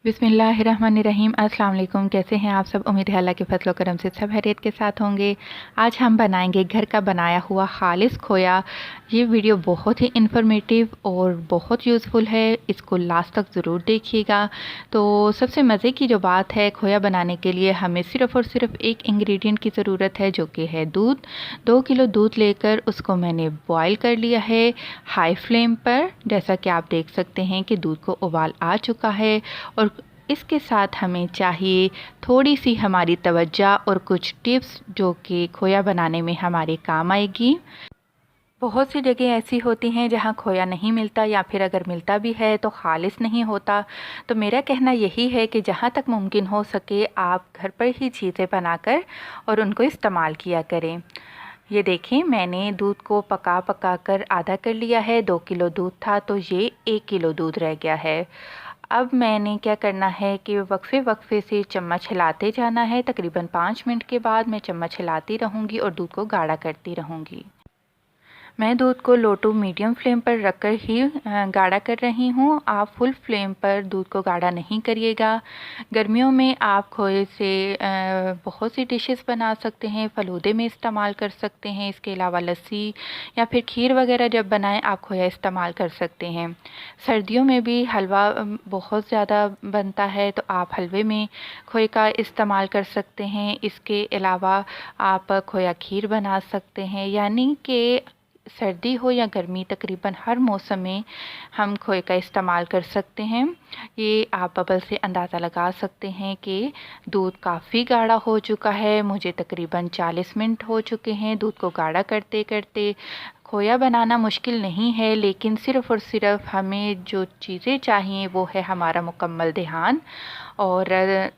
बिस्मिल्लाहिर्रहमानिर्रहीम। अस्सलाम वालेकुम। कैसे हैं आप सब? उम्मीद है अल्लाह के फजल करम से सब खैरियत के साथ होंगे। आज हम बनाएंगे घर का बनाया हुआ खालिस खोया। ये वीडियो बहुत ही इन्फॉर्मेटिव और बहुत यूज़फुल है, इसको लास्ट तक ज़रूर देखिएगा। तो सबसे मज़े की जो बात है, खोया बनाने के लिए हमें सिर्फ़ और सिर्फ एक इंग्रेडिएंट की ज़रूरत है, जो कि है दूध। 2 किलो दूध लेकर उसको मैंने बॉयल कर लिया है हाई फ्लेम पर। जैसा कि आप देख सकते हैं कि दूध को उबाल आ चुका है और इसके साथ हमें चाहिए थोड़ी सी हमारी तवज्जो और कुछ टिप्स जो कि खोया बनाने में हमारे काम आएगी। बहुत सी जगह ऐसी होती हैं जहां खोया नहीं मिलता, या फिर अगर मिलता भी है तो खालिस नहीं होता। तो मेरा कहना यही है कि जहां तक मुमकिन हो सके आप घर पर ही चीज़ें बनाकर और उनको इस्तेमाल किया करें। ये देखें, मैंने दूध को पका कर आधा कर लिया है। 2 किलो दूध था तो ये 1 किलो दूध रह गया है। अब मैंने क्या करना है कि वक्फे से चम्मच हिलाते जाना है। तकरीबन 5 मिनट के बाद मैं चम्मच हिलाती रहूँगी और दूध को गाढ़ा करती रहूँगी। मैं दूध को लो टू मीडियम फ्लेम पर रखकर ही गाढ़ा कर रही हूँ। आप फुल फ्लेम पर दूध को गाढ़ा नहीं करिएगा। गर्मियों में आप खोए से बहुत सी डिशेस बना सकते हैं, फ़लूदे में इस्तेमाल कर सकते हैं। इसके अलावा लस्सी या फिर खीर वगैरह जब बनाएं आप खोया इस्तेमाल कर सकते हैं। सर्दियों में भी हलवा बहुत ज़्यादा बनता है, तो आप हलवे में खोए का इस्तेमाल कर सकते हैं। इसके अलावा आप खोया खीर बना सकते हैं। यानी कि सर्दी हो या गर्मी, तकरीबन हर मौसम में हम खोए का इस्तेमाल कर सकते हैं। ये आप बबल से अंदाज़ा लगा सकते हैं कि दूध काफ़ी गाढ़ा हो चुका है। मुझे तकरीबन 40 मिनट हो चुके हैं दूध को गाढ़ा करते करते। खोया बनाना मुश्किल नहीं है, लेकिन सिर्फ़ और सिर्फ हमें जो चीज़ें चाहिए वो है हमारा मुकम्मल ध्यान और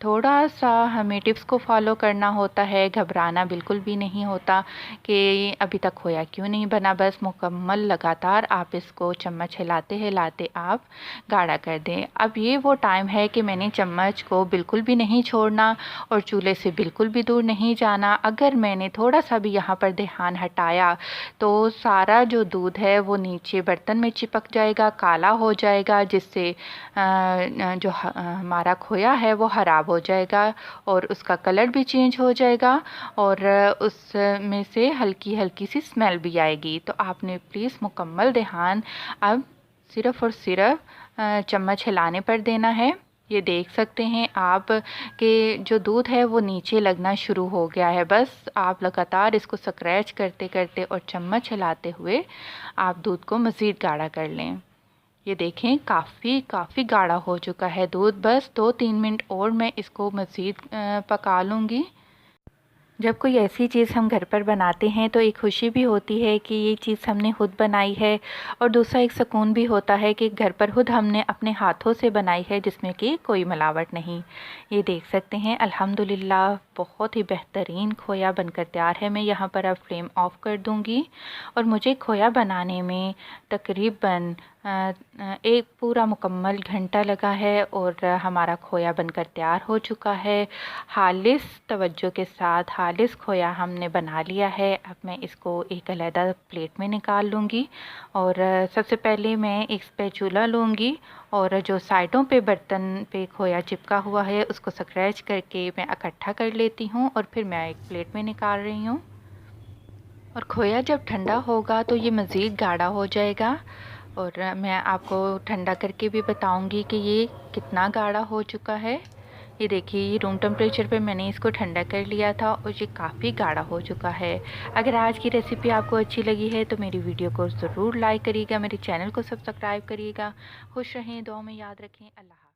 थोड़ा सा हमें टिप्स को फॉलो करना होता है। घबराना बिल्कुल भी नहीं होता कि अभी तक खोया क्यों नहीं बना। बस मुकम्मल लगातार आप इसको चम्मच हिलाते हिलाते आप गाढ़ा कर दें। अब ये वो टाइम है कि मैंने चम्मच को बिल्कुल भी नहीं छोड़ना और चूल्हे से बिल्कुल भी दूर नहीं जाना। अगर मैंने थोड़ा सा भी यहाँ पर ध्यान हटाया तो सारा जो दूध है वो नीचे बर्तन में चिपक जाएगा, काला हो जाएगा, जिससे जो हमारा खोया है वो ख़राब हो जाएगा और उसका कलर भी चेंज हो जाएगा और उसमें से हल्की हल्की सी स्मेल भी आएगी। तो आपने प्लीज़ मुकम्मल ध्यान अब सिर्फ़ और सिर्फ चम्मच हिलाने पर देना है। ये देख सकते हैं आप कि जो दूध है वो नीचे लगना शुरू हो गया है। बस आप लगातार इसको स्क्रैच करते करते और चम्मच हिलाते हुए आप दूध को मज़ीद गाढ़ा कर लें। ये देखें, काफ़ी गाढ़ा हो चुका है दूध। बस 2-3 मिनट और मैं इसको मज़ीद पका लूँगी। जब कोई ऐसी चीज़ हम घर पर बनाते हैं तो एक खुशी भी होती है कि ये चीज़ हमने खुद बनाई है, और दूसरा एक सुकून भी होता है कि घर पर खुद हमने अपने हाथों से बनाई है, जिसमें कि कोई मिलावट नहीं। ये देख सकते हैं, अल्हम्दुलिल्लाह बहुत ही बेहतरीन खोया बनकर तैयार है। मैं यहाँ पर अब फ्लेम ऑफ कर दूँगी और मुझे खोया बनाने में तकरीबन एक पूरा मुकम्मल घंटा लगा है और हमारा खोया बनकर तैयार हो चुका है। खालिस तवज्जो के साथ खालिस खोया हमने बना लिया है। अब मैं इसको एक अलग प्लेट में निकाल लूँगी और सबसे पहले मैं एक स्पैचुला लूँगी और जो साइडों पे बर्तन पे खोया चिपका हुआ है उसको स्क्रैच करके मैं इकट्ठा कर लेती हूँ और फिर मैं एक प्लेट में निकाल रही हूँ। और खोया जब ठंडा होगा तो ये मज़ीद गाढ़ा हो जाएगा और मैं आपको ठंडा करके भी बताऊंगी कि ये कितना गाढ़ा हो चुका है। ये देखिए, ये रूम टेम्परेचर पे मैंने इसको ठंडा कर लिया था और ये काफ़ी गाढ़ा हो चुका है। अगर आज की रेसिपी आपको अच्छी लगी है तो मेरी वीडियो को ज़रूर लाइक करिएगा, मेरे चैनल को सब्सक्राइब करिएगा। खुश रहें, दुआ में याद रखें। अल्लाह।